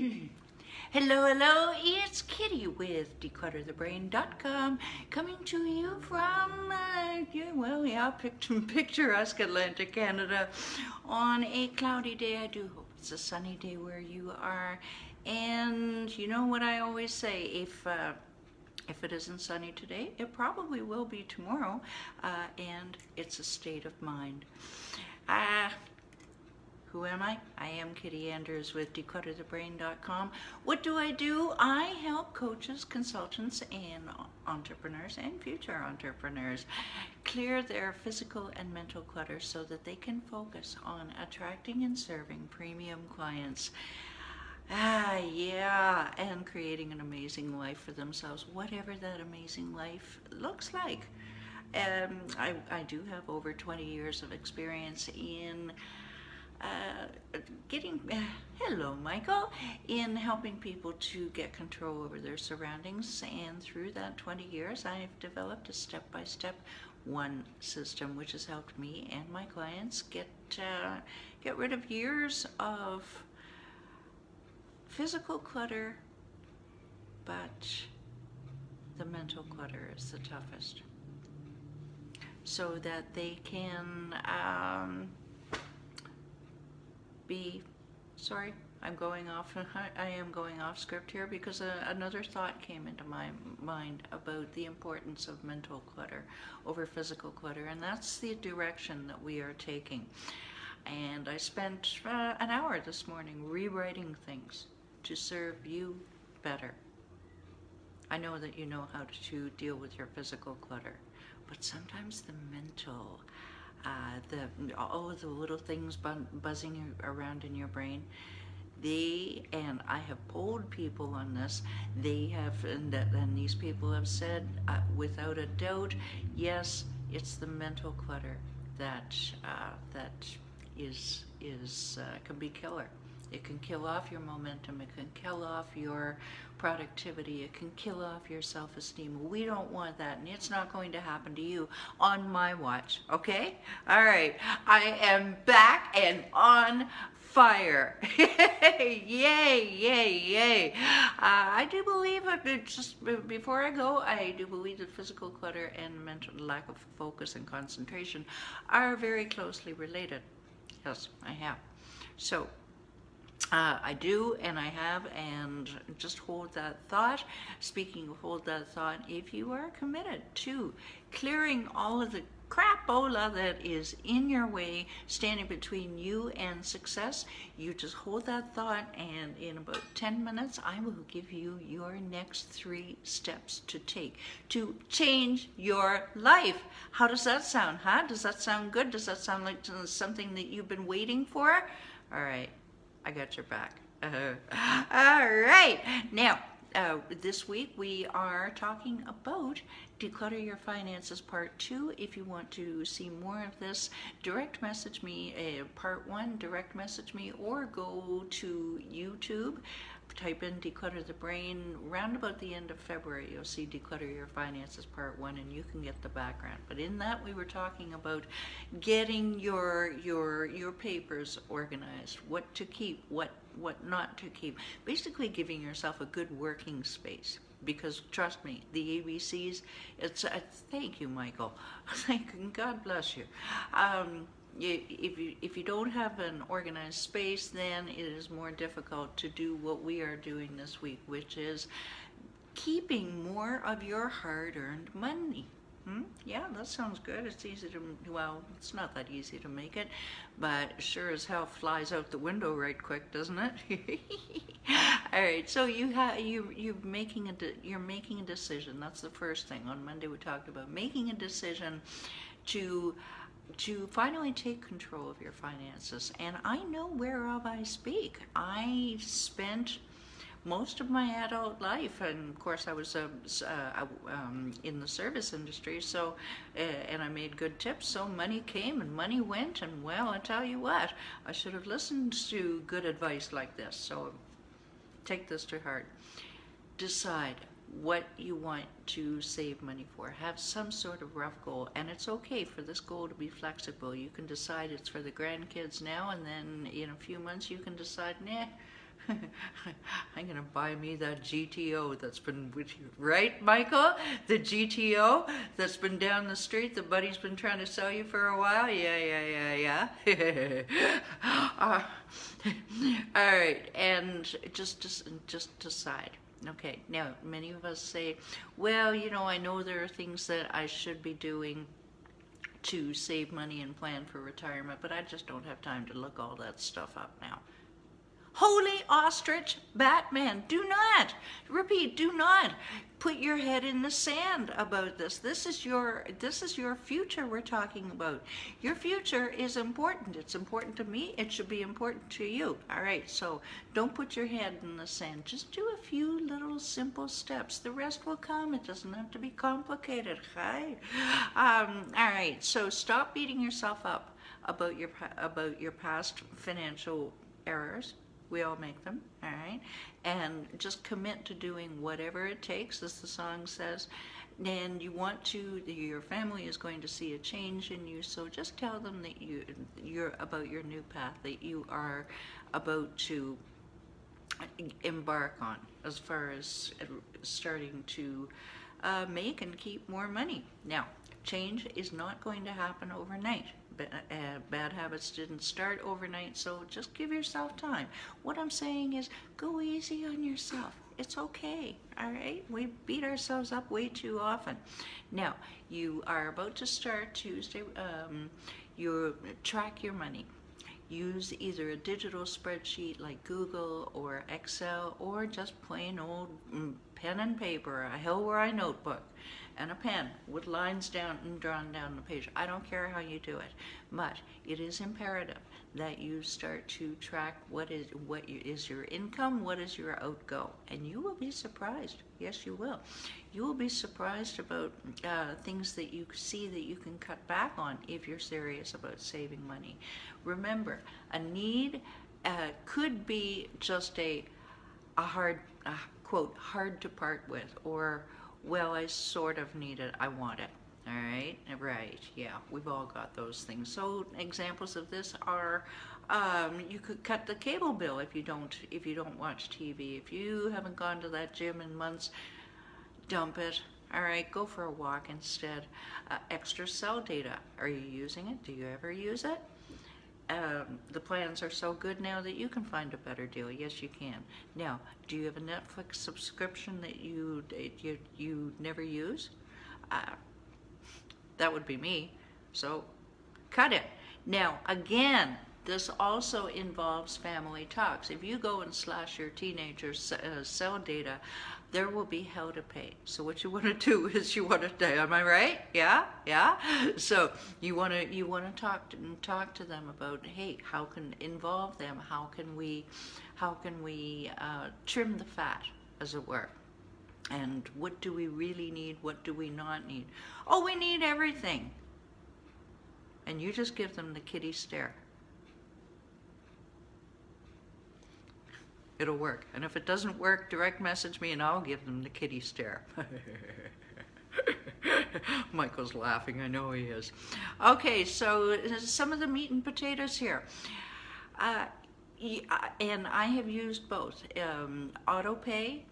Hello, hello, it's Kitti with declutterthebrain.com coming to you from, picturesque Atlantic Canada on a cloudy day. I do hope it's a sunny day where you are. And you know what I always say, if it isn't sunny today, it probably will be tomorrow, and it's a state of mind. Who am I? I am Kitti Anders with declutterthebrain.com. What do? I help coaches, consultants, and entrepreneurs and future entrepreneurs clear their physical and mental clutter so that they can focus on attracting and serving premium clients. And creating an amazing life for themselves, whatever that amazing life looks like. I do have over 20 years of experience in hello Michael, in helping people to get control over their surroundings, and through that 20 years I've developed a step-by-step one system which has helped me and my clients get rid of years of physical clutter, but the mental clutter is the toughest, so that they can I am going off script here because another thought came into my mind about the importance of mental clutter over physical clutter, and that's the direction that we are taking. And I spent an hour this morning rewriting things to serve you better. I know that you know how to deal with your physical clutter, but sometimes the mental, all of the little things buzzing around in your brain, and I have polled people on this, and these people have said without a doubt, yes, it's the mental clutter that can be killer. It can kill off your momentum, it can kill off your productivity, it can kill off your self-esteem. We don't want that, and it's not going to happen to you on my watch, okay? All right, I am back and on fire. Yay, yay, yay. I do believe, just before I go, I do believe that physical clutter and mental lack of focus and concentration are very closely related. Yes, I have. So, I do, and I have, and just hold that thought. Speaking of hold that thought, if you are committed to clearing all of the crapola that is in your way, standing between you and success, you just hold that thought, and in about 10 minutes, I will give you your next 3 steps to take to change your life. How does that sound, huh? Does that sound good? Does that sound like something that you've been waiting for? All right. I got your back. All right. Now, this week we are talking about Declutter Your Finances Part 2. If you want to see more of this, direct message me, Part 1, direct message me, or go to YouTube. Type in Declutter the Brain. Round about the end of February, you'll see Declutter Your Finances Part 1, and you can get the background. But in that, we were talking about getting your papers organized, what to keep, what not to keep. Basically giving yourself a good working space. Because trust me, the ABCs, thank you, Michael. God bless you. If you don't have an organized space, then it is more difficult to do what we are doing this week, which is keeping more of your hard-earned money. Yeah, that sounds good. It's easy to, well, it's not that easy to make it, but sure as hell flies out the window right quick, doesn't it? All right, so you're making a decision. That's the first thing. On Monday we talked about making a decision to finally take control of your finances. And I know whereof I speak. I spent most of my adult life, and of course I was in the service industry, so and I made good tips, so money came and money went, and well, I tell you what, I should have listened to good advice like this. So take this to heart. Decide what you want to save money for. Have some sort of rough goal, and it's okay for this goal to be flexible. You can decide it's for the grandkids now, and then in a few months you can decide, nah, I'm gonna buy me that GTO that's been with you, right, Michael? The GTO that's been down the street. The buddy's been trying to sell you for a while. Yeah. All right, and just decide. Okay, now many of us say, well, I know there are things that I should be doing to save money and plan for retirement, but I just don't have time to look all that stuff up now. Holy ostrich, Batman, do not, repeat, do not put your head in the sand about this. This is your future we're talking about. Your future is important. It's important to me. It should be important to you. All right, so don't put your head in the sand. Just do a few little simple steps. The rest will come. It doesn't have to be complicated. Hi. All right, so stop beating yourself up about your past financial errors. We all make them, all right? And just commit to doing whatever it takes, as the song says. And your family is going to see a change in you, so just tell them that you're about your new path that you are about to embark on, as far as starting to make and keep more money. Now, change is not going to happen overnight. Bad habits didn't start overnight, so just give yourself time. What I'm saying is, go easy on yourself. It's okay, all right? We beat ourselves up way too often. Now, you are about to start Tuesday. You track your money. Use either a digital spreadsheet like Google or Excel, or just plain old pen and paper, a Hell Where I notebook, and a pen with lines down and drawn down the page. I don't care how you do it, but it is imperative that you start to track what is your income, what is your outgo, and you will be surprised. Yes, you will. You will be surprised about things that you see that you can cut back on if you're serious about saving money. Remember, a need could be just a hard, quote, hard to part with, or, well, I sort of need it, I want it. All right, yeah, we've all got those things. So examples of this are, you could cut the cable bill if you don't watch TV. If you haven't gone to that gym in months, dump it. All right, go for a walk instead. Extra cell data, are you using it? Do you ever use it? The plans are so good now that you can find a better deal. Yes, you can. Now, do you have a Netflix subscription that you never use? That would be me. So, cut it. Now, again, this also involves family talks. If you go and slash your teenager's cell data, there will be hell to pay. So what you want to do is am I right? Yeah. So you want to talk to them about, hey, how can involve them? How can we trim the fat, as it were? And what do we really need? What do we not need? Oh, we need everything. And you just give them the Kitti stare. It'll work. And if it doesn't work, direct message me and I'll give them the Kitti stare. Michael's laughing, I know he is. Okay, so some of the meat and potatoes here. And I have used both auto pay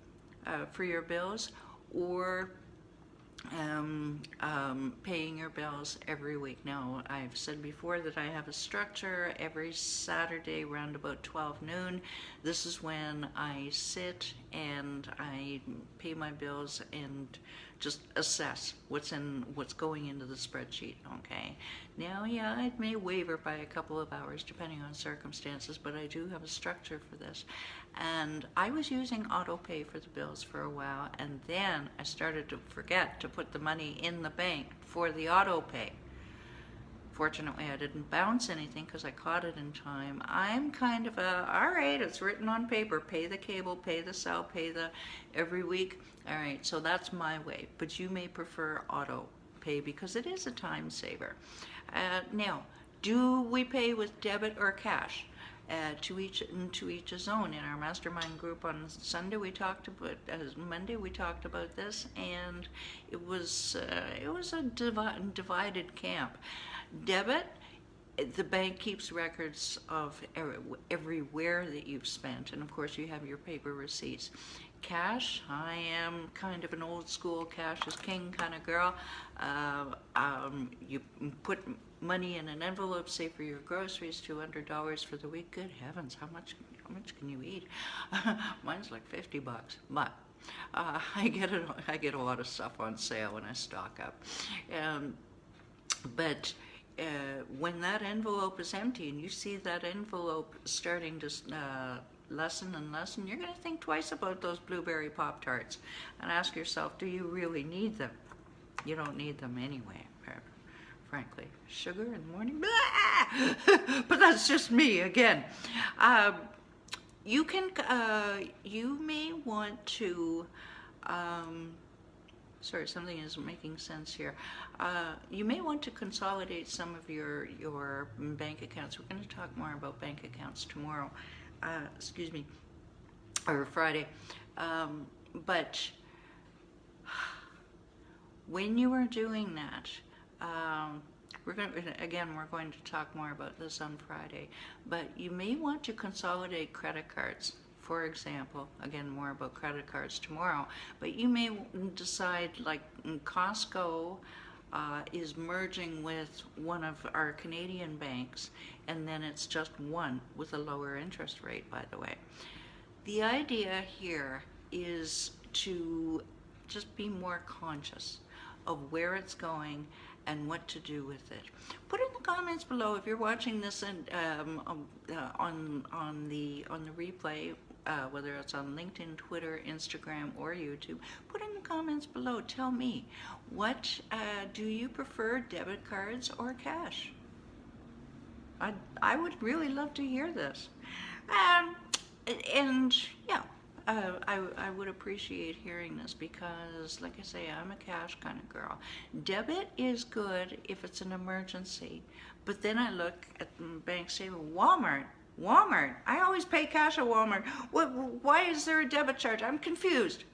for your bills, or paying your bills every week. Now, I've said before that I have a structure every Saturday around about 12 noon. This is when I sit and I pay my bills and just assess what's going into the spreadsheet, okay? Now, yeah, it may waver by a couple of hours depending on circumstances, but I do have a structure for this. And I was using auto pay for the bills for a while, and then I started to forget to put the money in the bank for the auto pay. Fortunately, I didn't bounce anything because I caught it in time. I'm kind of all right, it's written on paper, pay the cable, pay the cell, pay the every week. All right, so that's my way, but you may prefer auto pay because it is a time saver. Now, do we pay with debit or cash? To each his own. In our mastermind group on Sunday, we talked about Monday. We talked about this, and it was a divided camp. Debit the bank keeps records of everywhere that you've spent, and of course you have your paper receipts. Cash, I am kind of an old school cash is king kind of girl. You put money in an envelope, say for your groceries, $200 for the week. Good heavens, how much can you eat? Mine's like $50, but I get a lot of stuff on sale when I stock up. But when that envelope is empty and you see that envelope starting to lessen and lessen, you're going to think twice about those blueberry Pop-Tarts and ask yourself, do you really need them? You don't need them anyway, frankly. Sugar in the morning? But that's just me again. You may want to, sorry, something isn't making sense here. You may want to consolidate some of your bank accounts. We're going to talk more about bank accounts tomorrow, excuse me, or Friday. But when you are doing that, we're going to talk more about this on Friday, but you may want to consolidate credit cards. For example, again, more about credit cards tomorrow, but you may decide, like Costco is merging with one of our Canadian banks, and then it's just one with a lower interest rate, by the way. The idea here is to just be more conscious of where it's going and what to do with it. Put in the comments below if you're watching this on the replay, whether it's on LinkedIn, Twitter, Instagram, or YouTube. Put in the comments below. Tell me, what do you prefer, debit cards or cash? I would really love to hear this. And yeah, I would appreciate hearing this because, like I say, I'm a cash kind of girl. Debit is good if it's an emergency, but then I look at the bank, say, Walmart, I always pay cash at Walmart. Why is there a debit charge? I'm confused.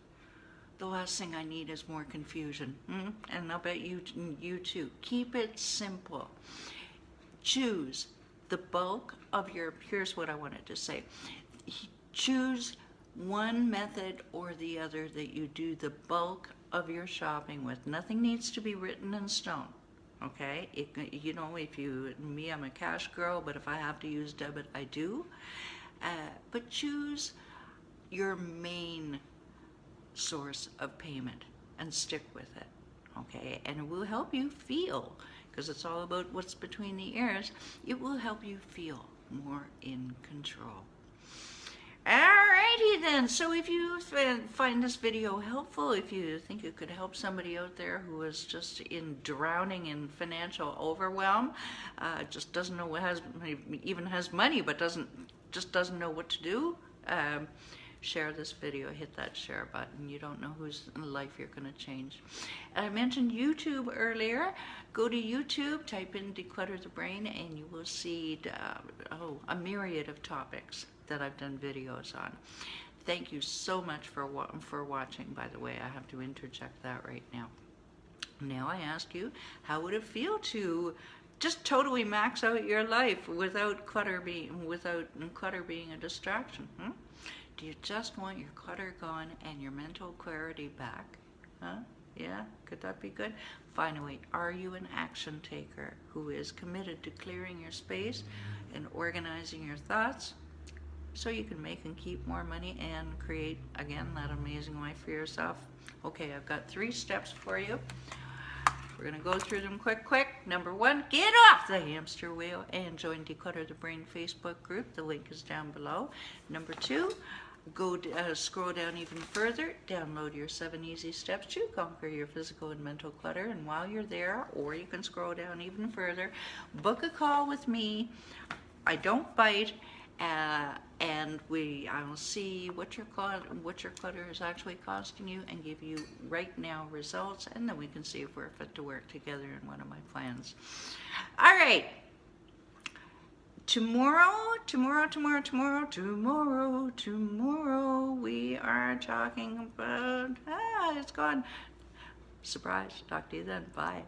The last thing I need is more confusion. And I'll bet you too. Keep it simple. Choose the bulk of your, here's what I wanted to say. Choose one method or the other that you do the bulk of your shopping with. Nothing needs to be written in stone. Okay, you know, I'm a cash girl, but if I have to use debit, I do. But choose your main source of payment and stick with it. Okay, and it will help you feel, because it's all about what's between the ears, it will help you feel more in control. Alrighty then, so if you find this video helpful, if you think it could help somebody out there who is just drowning in financial overwhelm, just doesn't know even has money but just doesn't know what to do, share this video, hit that share button. You don't know whose life you're going to change. And I mentioned YouTube earlier. Go to YouTube, type in Declutter the Brain, and you will see a myriad of topics that I've done videos on. Thank you so much for watching, by the way. I have to interject that right now. Now I ask you, how would it feel to just totally max out your life without clutter being a distraction? Do you just want your clutter gone and your mental clarity back? Yeah, could that be good? Finally, are you an action taker who is committed to clearing your space and organizing your thoughts so you can make and keep more money and create, again, that amazing life for yourself? Okay, I've got 3 steps for you. We're going to go through them quick. Number 1, get off the hamster wheel and join Declutter the Brain Facebook group. The link is down below. Number 2, go scroll down even further, download your 7 easy steps to conquer your physical and mental clutter. And while you're there, or you can scroll down even further, book a call with me. I don't bite. And I'll see what your clutter is actually costing you and give you right now results, and then we can see if we're fit to work together in one of my plans. All right. Tomorrow, we are talking about, it's gone. Surprise. Talk to you then. Bye.